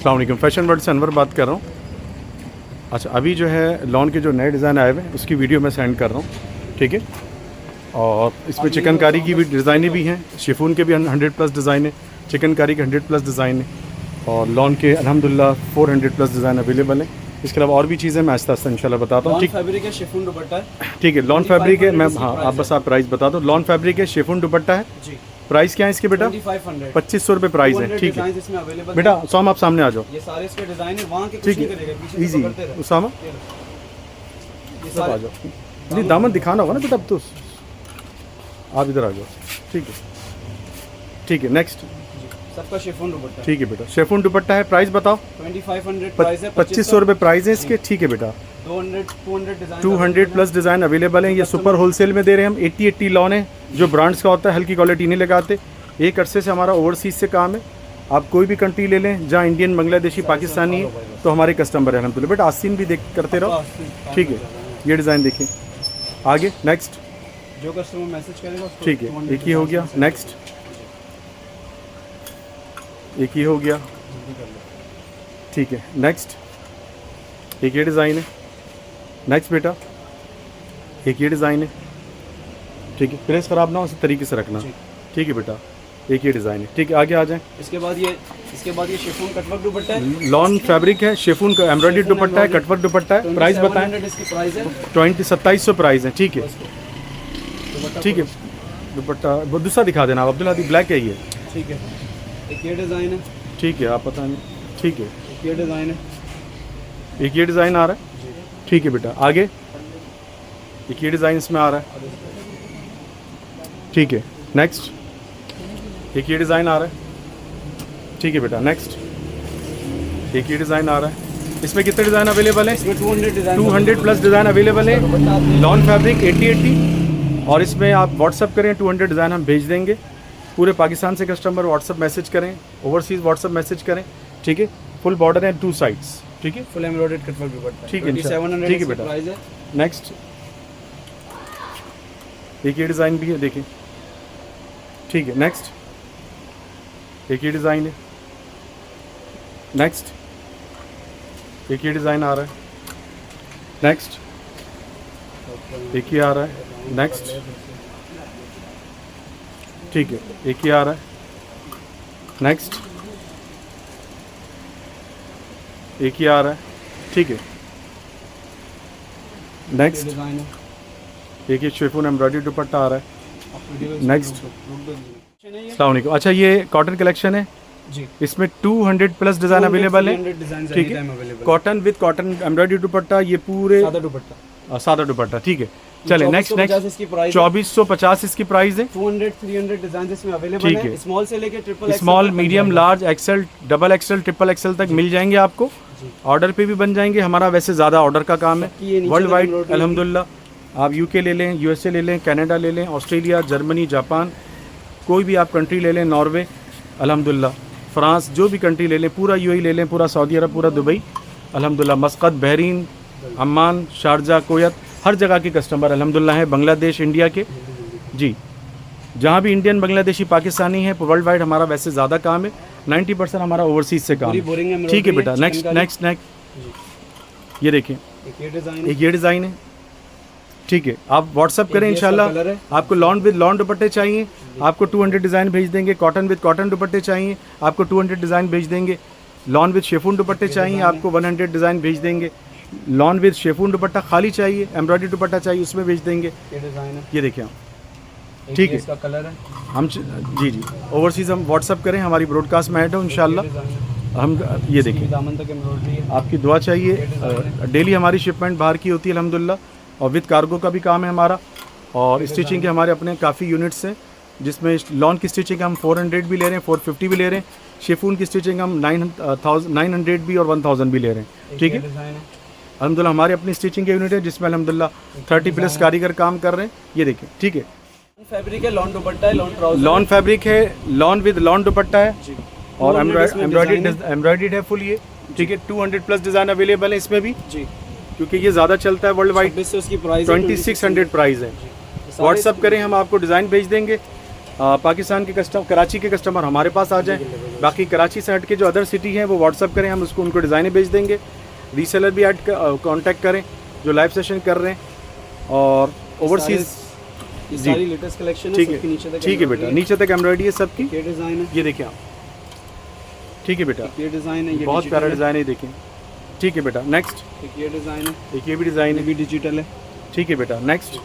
अस्सलाम वालेकुम, fashion world से अनवर बात कर रहा हूँ। अच्छा, अभी जो है लॉन के जो नए डिज़ाइन आए हुए हैं उसकी वीडियो मैं सेंड कर रहा हूँ, ठीक है। और इसमें चिकनकारी की भी डिज़ाइनें भी हैं, शिफॉन के भी 100+ डिज़ाइन है, चिकनकारी के 100+ डिज़ाइन है और लॉन के अल्हम्दुलिल्लाह 400+ डिज़ाइन अवेलेबल हैं। इसके अलावा और भी चीज़ें मैं आस्ता आस्ता इंशाल्लाह बताता हूँ। ठीक, फैब्रिक है, शिफॉन दुपट्टा है। ठीक है, लॉन फैब्रिक है। मैं हाँ, आप बस आप प्राइस बता दो। लॉन फैब्रिक है, शिफॉन दुपट्टा है जी। प्राइस क्या है इसके बेटा? 2500 रुपये प्राइस है, ठीक है बेटा। उसामा आप सामने आ जाओ, ये सारे इसके डिज़ाइन है, वहाँ के ठीक है, ईजी। उसामा आ जाओ, नहीं दामन दिखाना होगा ना बेटा, अब तो आप इधर आ जाओ, ठीक है, ठीक है। नेक्स्ट सबका शिफॉन दुपट्टा, ठीक है बेटा, शिफॉन दुपट्टा है। प्राइस बताओ? 2500 प्राइस है, 2500 रुपये प्राइस है इसके, ठीक है बेटा। 200+ डिज़ाइन अवेलेबल हैं। ये सुपर होलसेल में दे रहे हैं हम। 80 लॉन है, जो ब्रांड्स का होता है, हल्की क्वालिटी नहीं लगाते। एक अरसे से हमारा ओवरसीज़ से काम है। आप कोई भी कंट्री ले लें जहाँ इंडियन, बांग्लादेशी, पाकिस्तानी है, तो हमारे कस्टमर है अल्हम्दुलिल्लाह। बेटा आस्तीन भी देख करते रहो, ठीक है। ये डिज़ाइन देखिए, आगे नेक्स्ट जो कस्टमर मैसेज करेगा, ठीक है। एक ही हो गया, नेक्स्ट एक ही हो गया, ठीक है। नेक्स्ट एक ये डिज़ाइन है, नेक्स्ट बेटा एक ये डिज़ाइन है, ठीक है। प्रेस ख़राब ना हो, इसी तरीके से रखना, ठीक है बेटा। एक ये डिज़ाइन है, ठीक है। आगे आ जाएं। इसके बाद ये शिफॉन कटवर्क दुपट्टा है, लॉन फैब्रिक है, शिफॉन का एम्ब्रॉयडरी दुपट्टा है, कटवर्क दुपट्टा है। प्राइस बताएं? इसकी प्राइस है 2700 प्राइस है, ठीक है, ठीक है। दुपट्टा वो दूसरा दिखा देना आप, अब्दुल हादी, ब्लैक है ये, ठीक है। एक ये डिज़ाइन है, ठीक है, आप पता नहीं, ठीक है। एक ये डिज़ाइन है, एक ये डिज़ाइन आ रहा है, ठीक है बेटा। आगे एक ये डिज़ाइन इसमें आ रहा है, ठीक है। नेक्स्ट एक ये डिज़ाइन आ रहा है, ठीक है बेटा। नेक्स्ट एक ये डिज़ाइन आ रहा है। इसमें कितने डिज़ाइन अवेलेबल है? 200+ डिज़ाइन अवेलेबल है। लॉन फैब्रिक 80 और इसमें आप व्हाट्सअप करें, 200 डिज़ाइन हम भेज देंगे। पूरे पाकिस्तान से कस्टमर व्हाट्सअप मैसेज करें, ओवरसीज़ व्हाट्सअप मैसेज करें, ठीक है। फुल बॉर्डर है, 2 साइड्स, ठीक है। फुल एम्ब्रॉयडर्ड कटवर्क दुपट्टा, ठीक है, ठीक है बेटा। प्राइस है। नेक्स्ट एक ये डिज़ाइन भी है, देखिए, ठीक है। नेक्स्ट एक ये डिज़ाइन है, नेक्स्ट एक ये डिज़ाइन आ रहा है, नेक्स्ट एक ये आ रहा है, नेक्स्ट ठीक है, एक ये आ रहा है, नेक्स्ट एक ये आ रहा है, ठीक है। नेक्स्ट एक ये शिफॉन एम्ब्रॉयडरी दुपट्टा आ रहा है, नेक्स्ट। अस्सलाम वालेकुम। अच्छा, ये कॉटन कलेक्शन है जी, इसमें 200+ डिज़ाइन अवेलेबल है, ठीक है। कॉटन विद कॉटन एम्ब्रॉयडरी दुपट्टा, ये पूरे सादा दुपट्टा, सादा दुपट्टा, ठीक है। चले नेक्स्ट 2450 इसकी प्राइस है। 200-300 डिजाइन इसमें अवेलेबल है, स्मॉल से लेके triple, small, medium, large, XL, double XL, triple XL तक मिल जाएंगे आपको। ऑर्डर पे भी बन जाएंगे। हमारा वैसे ज़्यादा ऑर्डर का काम है, वर्ल्ड वाइड अल्हम्दुलिल्लाह। आप यूके ले लें, यूएसए ले लें, कनाडा ले लें, ऑस्ट्रेलिया, जर्मनी, जापान, कोई भी आप कंट्री ले लें, नॉर्वे अल्हम्दुलिल्लाह, फ्रांस, जो भी कंट्री ले लें, पूरा यूएई ले लें, पूरा सऊदी अरब, पूरा दुबई अल्हम्दुलिल्लाह, मस्कत, बहरीन, अम्मान, शारजा, कोयत, हर जगह के कस्टमर अल्हम्दुलिल्लाह हैं। बांग्लादेश, इंडिया के, जी, जहाँ भी इंडियन, बांग्लादेशी, पाकिस्तानी है, वर्ल्ड वाइड हमारा वैसे ज़्यादा काम है। 90% हमारा ओवरसीज़ से काम है, ठीक है बेटा। नेक्स्ट नेक्स्ट नेक्स्ट ये देखिए, एक ये डिज़ाइन है, ठीक है। आप व्हाट्सअप करें इंशाल्लाह। आपको लॉन विद लॉन दुपट्टे चाहिए, आपको 200 डिज़ाइन भेज देंगे। कॉटन विद कॉटन दुपट्टे चाहिए, आपको 200 डिज़ाइन भेज देंगे। लॉन विद शिफॉन दुपट्टे चाहिए, आपको 100 डिज़ाइन भेज देंगे। लॉन विद शिफॉन दुपट्टा खाली चाहिए, एम्ब्रॉयडरी दुपट्टा चाहिए, उसमें भेज देंगे। ये डिज़ाइन है, ये देखिए, ठीक है। इसका कलर है, हम जी जी ओवरसीज़ हम व्हाट्सअप करें, हमारी ब्रॉडकास्ट में ऐड हो इंशाल्लाह। हम ये देखिए, दामन तक एम्ब्रॉयडरी है। आपकी दुआ चाहिए। डेली हमारी शिपमेंट बाहर की होती है अल्हम्दुलिल्लाह, और विद कार्गो का भी काम है हमारा। और स्टिचिंग के हमारे अपने काफ़ी यूनिट्स हैं, जिसमें लॉन की स्टिचिंग हम 400 भी ले रहे हैं, 450 भी ले रहे हैं। शिफॉन की स्टिचिंग हम 900 भी और 1000 भी ले रहे हैं, ठीक है। अल्हम्दुलिल्लाह हमारी अपनी स्टिचिंग की यूनिट है, जिसमें अल्हम्दुलिल्लाह 30+ कारीगर काम कर रहे हैं। ये देखिए, ठीक है। फैब्रिक है, लॉन दुपट्टा है, लॉन ट्राउजर, लॉन फैब्रिक है, लॉन विद लॉन दुपट्टा है, और एम्ब्रॉयडर्ड है फुल, ये ठीक है। 200+ डिज़ाइन अवेलेबल है इसमें भी जी, क्योंकि ये ज़्यादा चलता है वर्ल्ड वाइड। 2600 प्राइस है। व्हाट्सअप करें, हम आपको डिज़ाइन भेज देंगे। पाकिस्तान के कस्टमर, कराची के कस्टमर हमारे पास आ जाएं। बाकी कराची से हट के जो अदर सिटी हैं वो व्हाट्सअप करें, हम उसको उनको डिज़ाइनें भेज देंगे। रीसेलर भी ऐड कांटेक्ट करें जो लाइव सेशन कर रहे हैं। और ओवरसीज़ सारी लेटेस्ट कलेक्शन ठीक है, ठीक है बेटा, नीचे तक एम्ब्रॉयडरी है सबकी। ये डिज़ाइन है, ये देखिए आप, ठीक है बेटा, ये डिज़ाइन है, ये बहुत प्यारा डिज़ाइन है, देखें। ठीक है बेटा, नेक्स्ट। एक ये डिज़ाइन है, एक ये भी डिज़ाइन ये है, भी डिजिटल है। ठीक है बेटा, नेक्स्ट।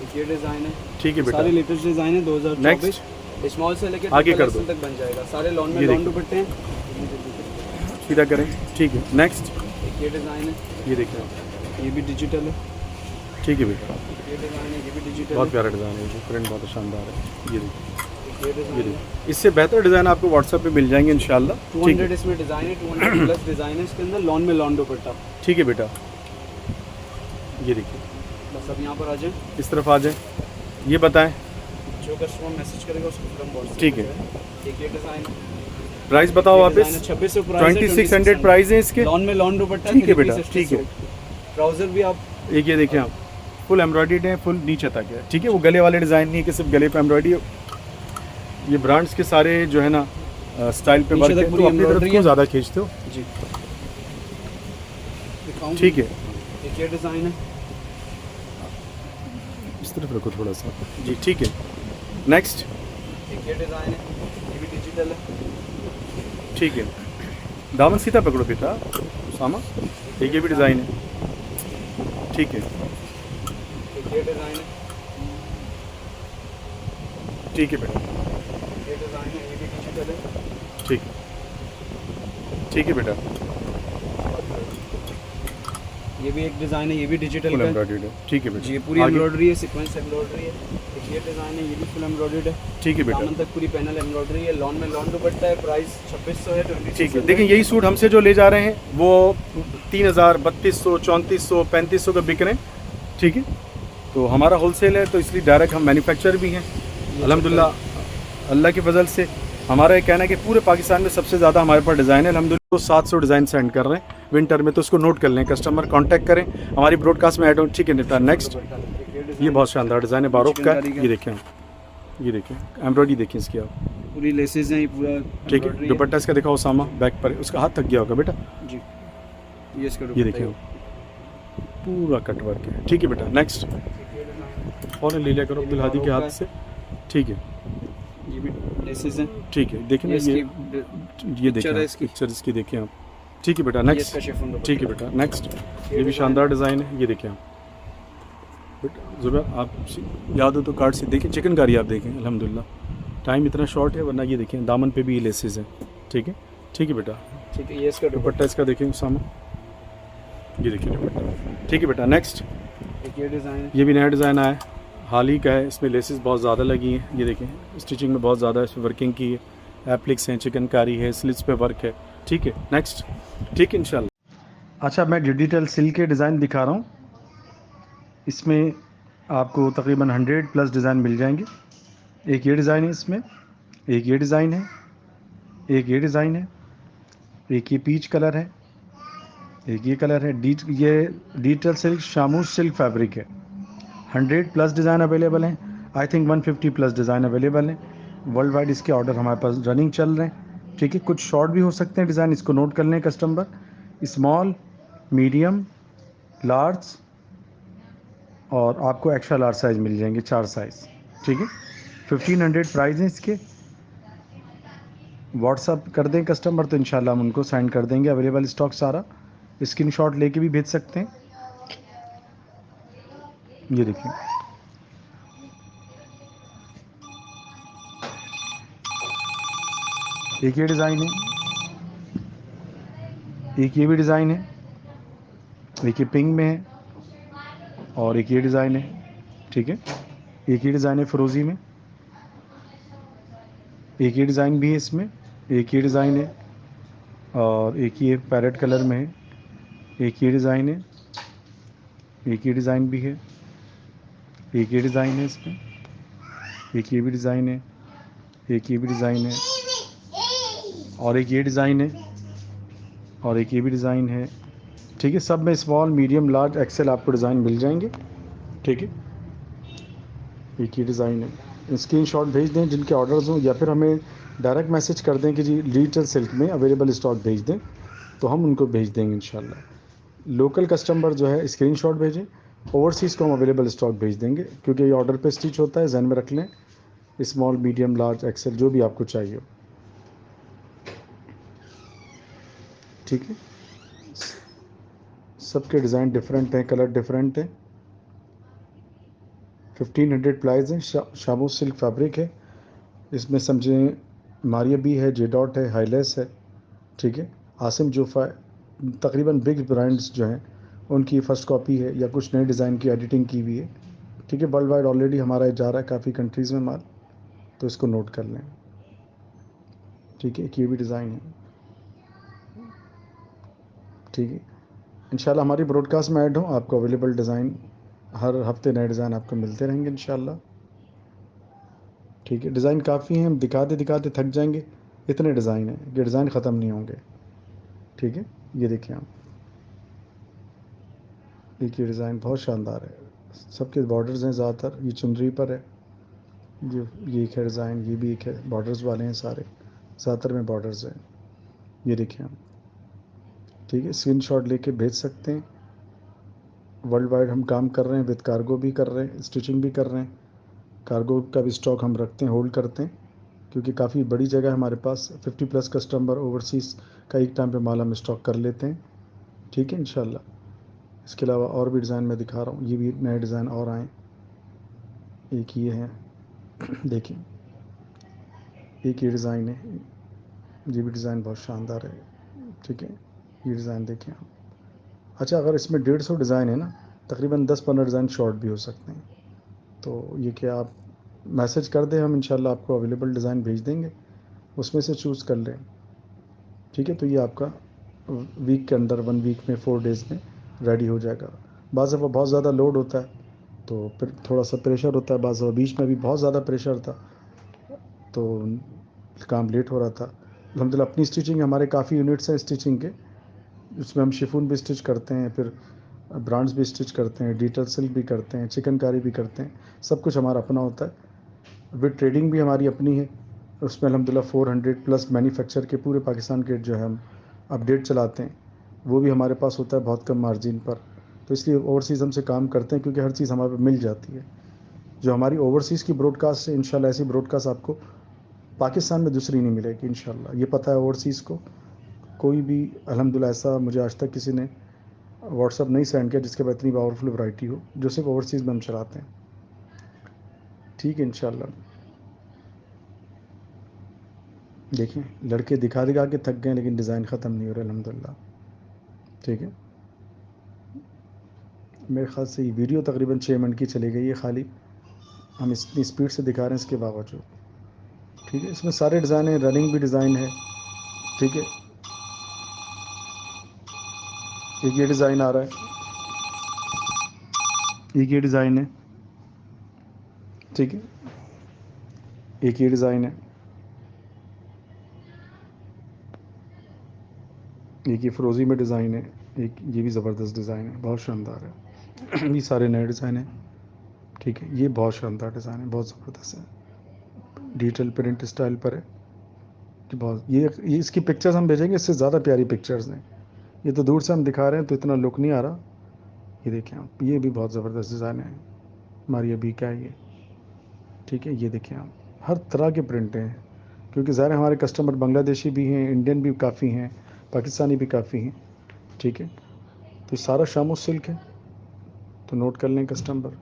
एक ये डिज़ाइन है, ठीक है बेटा, सारे लेटेस्ट डिज़ाइन है 2024। नेक्स्ट स्मॉल से लेकर आगे कर दो, तक बन जाएगा। सारे लॉन में ये लॉन देखो। दुपट्टे हैं। सीधा करें, ठीक है, नेक्स्ट। एक ये डिज़ाइन है, ये देखिए आप, ये भी डिजिटल है। ठीक है बेटा, ये डिज़ाइन है, ये भी डिजिटल बहुत है। प्यारा डिज़ाइन है, प्रिंट बहुत शानदार है। ये देखिए, ये डिज़ाइन ये है, देखिए, इससे बेहतर डिज़ाइन आपको व्हाट्सएप पे मिल जाएंगे इंशाल्लाह। ठीक 200 है, इसमें डिज़ाइन है, 200 प्लस डिज़ाइन है इसके अंदर। लॉन में लॉन दुपट्टा। ठीक है बेटा, ये देखिए, बस अब यहाँ पर आ जाए, इस तरफ आ जाए, ये बताएं जो कस्टमर मैसेज करेगा उसको फिर हम व्हाट्सएप। ठीक है, एक ये डिज़ाइन है, प्राइस बताओ वापस। 2600 प्राइस है, 2600 प्राइस है इसके। लॉन में लॉन दुपट्टा। ठीक है बेटा, ठीक है। ट्राउजर भी आप एक ये देखिए आप, फुल एम्ब्रॉयडर्ड है, फुल नीचे तक है। ठीक है, वो गले वाले डिज़ाइन नहीं है कि सिर्फ गले पे एम्ब्रॉयडरी है। ये ब्रांड्स के सारे जो है ना स्टाइल पे नीचे वर्क तक है, पूरी तो अपनी तरफ embroidery क्यों है। ज़्यादा खींचते हो। जी दिखाऊं? ठीक है, एक ये डिज़ाइन है, इस तरफ रखो थोड़ा सा जी। ठीक है, नेक्स्ट। एक ये डिज़ाइन है, ये भी डिजिटल है। ठीक है, दामन सीधा पकड़ो बेटा सामा। एक ये भी डिज़ाइन है, ठीक है, एक ये डिज़ाइन है, ठीक है बेटा, ये डिज़ाइन है, ये भी डिजिटल है। ठीक है, ठीक है बेटा, ये भी एक डिज़ाइन है, ये भी डिजिटल फुल का है। एम्ब्रॉयडर्ड है। ठीक है बेटा, जी, ये पूरी आगे। एम्ब्रॉयडरी है, सीक्वेंस एम्ब्रॉयडरी है। एक ये डिज़ाइन है, ये भी फुल एम्ब्रॉयडर्ड है। ठीक है बेटा, दामन तक पूरी पैनल एम्ब्रॉयडरी है। लॉन में लॉन दुपट्टा है। प्राइस 2600 है। 2600 ठीक है। देखिए, यही सूट हमसे जो ले जा रहे हैं वो 3000, 3200, 3400, 3500 का बिक रहे हैं। ठीक है, तो हमारा होलसेल है, तो इसलिए डायरेक्ट हम मैन्युफैक्चर भी हैं अल्हम्दुलिल्लाह। अल्लाह की फजल से हमारा ये कहना है कि पूरे पाकिस्तान में सबसे ज़्यादा हमारे पास डिज़ाइन है अल्हम्दुलिल्लाह। तो 700 डिज़ाइन सेंड कर रहे हैं विंटर में, तो उसको नोट कर लें, कस्टमर कांटेक्ट करें, हमारी ब्रॉडकास्ट में ऐड हो। ठीक है बेटा, नेक्स्ट। ये बहुत शानदार डिज़ाइन है, बारोक का है। ये देखें, ये देखिए एम्ब्रॉयडरी देखिए इसकी आप, पूरी लेसेस हैं, ये पूरा ठीक है। embroidery दुपट्टा इसका दिखाओ सामा, बैक पर उसका हाथ थक गया होगा बेटा। जी, ये इसका ये दुपट्टा देखिए है। पूरा कट वर्क है। ठीक है बेटा, नेक्स्ट। फ़ौरन ले लिया करो अब्दुल हादी के हाथ से। ठीक है, ये भी लेसेस हैं। ठीक है, देखिए ना ये ये इसकी देखिए है आप, इसकी। पिक्चर इसकी देखिए आप। ठीक है बेटा, ये नेक्स्ट। इसका शिफॉन दुपट्टा। ठीक है बेटा, नेक्स्ट। ये भी शानदार डिज़ाइन है, ये देखिए आप बेटा। ज़ुबैर आप याद हो तो कार्ड से देखिए, चिकनकारी आप देखें अल्हम्दुलिल्लाह। टाइम इतना शॉर्ट है, वरना ये देखें दामन पे भी ये लेसेस हैं। ठीक है, ठीक है बेटा। ठीक है, ये इसका दुपट्टा इसका देखें सामा, ये देखिए दुपट्टा। ठीक है बेटा, नेक्स्ट। एक ये डिज़ाइन है। ये भी नया डिज़ाइन आया है, हाल ही का है। इसमें लेसेस बहुत ज़्यादा लगी हैं, ये देखें स्टिचिंग में बहुत ज़्यादा इसमें वर्किंग की है, एप्लिक्स हैं, चिकनकारी है, स्लिट्स पे वर्क है। ठीक है, नेक्स्ट। ठीक है इंशाल्लाह। अच्छा, मैं डिजिटल सिल्क के डिज़ाइन दिखा रहा हूँ। इसमें आपको तकरीबन 100 प्लस डिज़ाइन मिल जाएंगे। एक ये डिज़ाइन है इसमें, एक ये डिज़ाइन है, एक ये डिज़ाइन है, एक ये पीच कलर है, एक ये कलर है। ये डिजिटल सिल्क शामूस सिल्क फैब्रिक है। 100 प्लस डिज़ाइन अवेलेबल हैं। I think 150 plus design available हैं। वर्ल्ड वाइड इसके ऑर्डर हमारे पास रनिंग चल रहे हैं। ठीक है, कुछ शॉर्ट भी हो सकते हैं डिज़ाइन, इसको नोट कर लें कस्टमर। स्मॉल, मीडियम, लार्ज और आपको एक्स्ट्रा लार्ज साइज़ मिल जाएंगे, 4 साइज़। ठीक है, 1500 प्राइस हैं इसके। व्हाट्सअप कर दें कस्टमर तो इंशाल्लाह हम उनको सेंड कर देंगे अवेलेबल स्टॉक सारा। स्क्रीनशॉट लेके भी भेज सकते हैं। ये देखिए, एक ये डिज़ाइन है, एक ये भी डिज़ाइन है, एक ये पिंक में है और एक ये डिज़ाइन है। ठीक है, एक ये डिज़ाइन है फिरोज़ी में, एक ये डिज़ाइन भी है इसमें, एक ये डिज़ाइन है और एक ये पैरेट कलर में है, एक ये डिज़ाइन है, एक ये डिज़ाइन भी है, एक ये डिज़ाइन है इसमें, एक ये भी डिज़ाइन है, एक ये भी डिज़ाइन है और एक ये डिज़ाइन है और एक ये भी डिज़ाइन है। ठीक है, सब में स्मॉल, मीडियम, लार्ज, एक्सेल आपको डिज़ाइन मिल जाएंगे। ठीक है, एक ये डिज़ाइन है, स्क्रीनशॉट भेज दें जिनके ऑर्डर्स हों, या फिर हमें डायरेक्ट मैसेज कर दें कि जी डिजिटल सिल्क में अवेलेबल स्टॉक भेज दें, तो हम उनको भेज देंगे इंशाल्लाह। लोकल कस्टमर जो है स्क्रीनशॉट भेजें, ओवरसीज़ को हम अवेलेबल स्टॉक भेज देंगे, क्योंकि ये ऑर्डर पे स्टिच होता है, जहन में रख लें। स्मॉल, मीडियम, लार्ज, एक्सेल, जो भी आपको चाहिए हो, ठीक है। सबके डिज़ाइन डिफरेंट हैं, कलर डिफरेंट हैं। 1500 प्लाइज हैं, शाबू सिल्क फैब्रिक है। इसमें समझें मारिया बी है, जे डॉट है, हाईलेस है, ठीक है। आसिम जोफ़ा, तकरीबन बिग ब्रांड्स जो हैं उनकी फ़र्स्ट कॉपी है, या कुछ नए डिज़ाइन की एडिटिंग की हुई है, ठीक है। वर्ल्ड वाइड ऑलरेडी हमारा जा रहा है काफ़ी कंट्रीज़ में माल, तो इसको नोट कर लें, ठीक है। ये भी डिज़ाइन है, ठीक है। इंशाल्लाह हमारी ब्रॉडकास्ट में ऐड हो, आपको अवेलेबल डिज़ाइन हर हफ्ते नए डिज़ाइन आपको मिलते रहेंगे इंशाल्लाह, ठीक है। डिज़ाइन काफ़ी हैं, हम दिखाते दिखाते थक जाएंगे, इतने डिज़ाइन हैं कि डिज़ाइन ख़त्म नहीं होंगे, ठीक है। ये देखिए आप, एक ये डिज़ाइन बहुत शानदार है, सबके बॉर्डर्स हैं ज़्यादातर, ये चुनरी पर है, ये एक है डिज़ाइन, ये भी एक है, बॉर्डर्स वाले हैं सारे, ज़्यादातर में बॉर्डर्स हैं। ये देखिए आप, ठीक है। स्क्रीनशॉट लेके भेज सकते हैं। वर्ल्ड वाइड हम काम कर रहे हैं, विद कार्गो भी कर रहे हैं, स्टिचिंग भी कर रहे हैं। कार्गो का भी स्टॉक हम रखते हैं, होल्ड करते हैं, क्योंकि काफ़ी बड़ी जगह है हमारे पास। 50+ कस्टमर ओवरसीज़ का एक टाइम पे माल हम स्टॉक कर लेते हैं, ठीक है इंशाल्लाह। इसके अलावा और भी डिज़ाइन मैं दिखा रहा हूँ, ये भी नए डिज़ाइन और आए, एक ये है देखिए, एक ये डिज़ाइन है, ये भी डिज़ाइन बहुत शानदार है, ठीक है। ये डिज़ाइन देखें आप। अच्छा, अगर इसमें 150 डिज़ाइन है ना, तकरीबन 10-15 डिज़ाइन शॉर्ट भी हो सकते हैं, तो ये क्या आप मैसेज कर दें, हम इंशाल्लाह आपको अवेलेबल डिज़ाइन भेज देंगे, उसमें से चूज़ कर लें, ठीक है। तो ये आपका वीक के अंदर, 1 वीक में 4 डेज़ में रेडी हो जाएगा। बाज़ दफ़ा बहुत ज़्यादा लोड होता है तो फिर थोड़ा सा प्रेशर होता है, बाज़ दफ़ा बीच में भी बहुत ज़्यादा प्रेशर था तो काम लेट हो रहा था। अल्हम्दुलिल्लाह अपनी स्टिचिंग, हमारे काफ़ी यूनिट्स हैं स्टिचिंग के, उसमें हम शिफॉन भी स्टिच करते हैं, फिर ब्रांड्स भी स्टिच करते हैं, डिजिटल सिल्क भी करते हैं, चिकनकारी भी करते हैं, सब कुछ हमारा अपना होता है। विद ट्रेडिंग भी हमारी अपनी है, उसमें अल्हम्दुलिल्लाह 400+ मैन्युफैक्चर के पूरे पाकिस्तान के जो है हम अपडेट चलाते हैं, वो भी हमारे पास होता है बहुत कम मार्जिन पर। तो इसलिए ओवरसीज़ हमसे काम करते हैं, क्योंकि हर चीज़ हमारे पास मिल जाती है। जो हमारी ओवरसीज़ की ब्रॉडकास्ट है, इंशाल्लाह ऐसी ब्रॉडकास्ट आपको पाकिस्तान में दूसरी नहीं मिलेगी इंशाल्लाह। ये पता है ओवरसीज़ को, कोई भी अल्हम्दुलिल्लाह ऐसा मुझे आज तक किसी ने व्हाट्सअप नहीं सेंड किया जिसके पास इतनी पावरफुल वैरायटी हो, जो सिर्फ ओवरसीज़ में हम चलाते हैं, ठीक है इंशाल्लाह। देखिए, लड़के दिखा दिखा के थक गए, लेकिन डिज़ाइन ख़त्म नहीं हो रहा अल्हम्दुलिल्लाह, ठीक है। मेरे ख्याल से ये वीडियो तकरीबन 6 मिनट की चली गई है खाली, हम इतनी स्पीड से दिखा रहे हैं इसके बावजूद, ठीक है। इसमें सारे डिज़ाइन हैं, रनिंग भी डिज़ाइन है, ठीक है। एक ये डिज़ाइन आ रहा है, एक ये डिज़ाइन है, ठीक है। एक ये डिज़ाइन है, एक ये फ़िरोज़ी में डिज़ाइन है, एक ये भी ज़बरदस्त डिज़ाइन है, बहुत शानदार है ये सारे नए डिज़ाइन हैं, ठीक है। ये बहुत शानदार डिज़ाइन है, बहुत ज़बरदस्त है, डिजिटल प्रिंट स्टाइल पर है कि बहुत, ये इसकी पिक्चर्स हम भेजेंगे, इससे ज़्यादा प्यारी पिक्चर्स हैं। ये तो दूर से हम दिखा रहे हैं तो इतना लुक नहीं आ रहा। ये देखें आप, ये भी बहुत ज़बरदस्त डिज़ाइन है, हमारी अभी क्या है ये, ठीक है। ये देखें आप, हर तरह के प्रिंट हैं, क्योंकि ज़ाहिर हमारे कस्टमर बांग्लादेशी भी हैं, इंडियन भी काफ़ी हैं, पाकिस्तानी भी काफ़ी हैं, ठीक है। तो ये सारा शामो सिल्क है, तो नोट कर लें कस्टमर।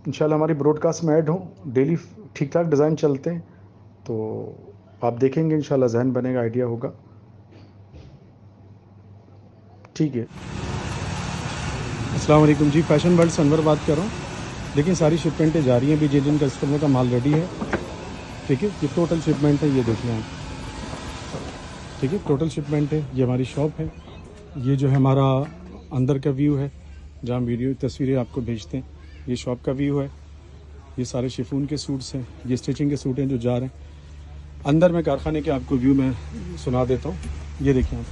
इंशाल्लाह हमारी ब्रॉडकास्ट में ऐड हो, डेली ठीक ठाक डिज़ाइन चलते हैं, तो आप देखेंगे इंशाल्लाह जहन बनेगा, आइडिया होगा, ठीक है। अस्सलाम वालेकुम जी, फ़ैशन वर्ल्ड से अनवर बात कर रहा हूँ। देखिए, सारी शिपमेंटें जा रही हैं अभी, जिन कस्टमर का माल रेडी है, ठीक है। ये टोटल शिपमेंट है, ये देखिए आप, ठीक है, टोटल शिपमेंट है। ये हमारी शॉप है, ये जो है हमारा अंदर का व्यू है, जहाँ वीडियो तस्वीरें आपको भेजते हैं, ये शॉप का व्यू है। ये सारे शिफॉन के सूट्स हैं, ये स्टिचिंग के सूट हैं जो जा रहे हैं अंदर। में कारखाने के आपको व्यू में सुना देता हूँ। ये देखिए आप,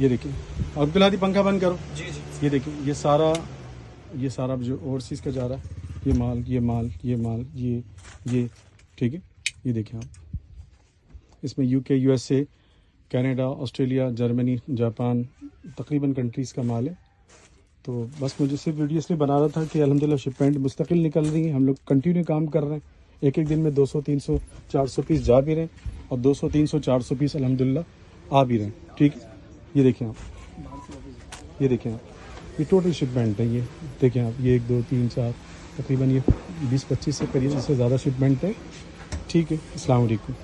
ये देखिए, अब्दुल्ला दी पंखा बंद करो जी जी। ये देखिए, ये सारा ये सारा जो ओवरसीज़ का जा रहा है, ये माल ये माल ये माल ये ठीक है। ये देखें आप, इसमें UK, USA, Canada, Australia, Germany, Japan, तकरीबन कंट्रीज़ का माल है। तो बस मुझे सिर्फ वीडियो इसलिए बना रहा था कि अल्हम्दुलिल्लाह शिपमेंट मुस्तकिल निकल रही है, हम लोग कंटिन्यू काम कर रहे हैं। एक एक दिन में 200, 300, 400 पीस जा भी रहे हैं और 200, 300, 400 पीस अल्हम्दुलिल्लाह आ भी रहे हैं। ठीक है, ये देखें आप, ये देखें आप, ये टोटल शिपमेंट है। ये देखें आप, ये 1, 2, 3, 4 तकरीबन ये 20-25 से करीब, इससे ज़्यादा शिपमेंट है। ठीक है, अस्सलाम वालेकुम।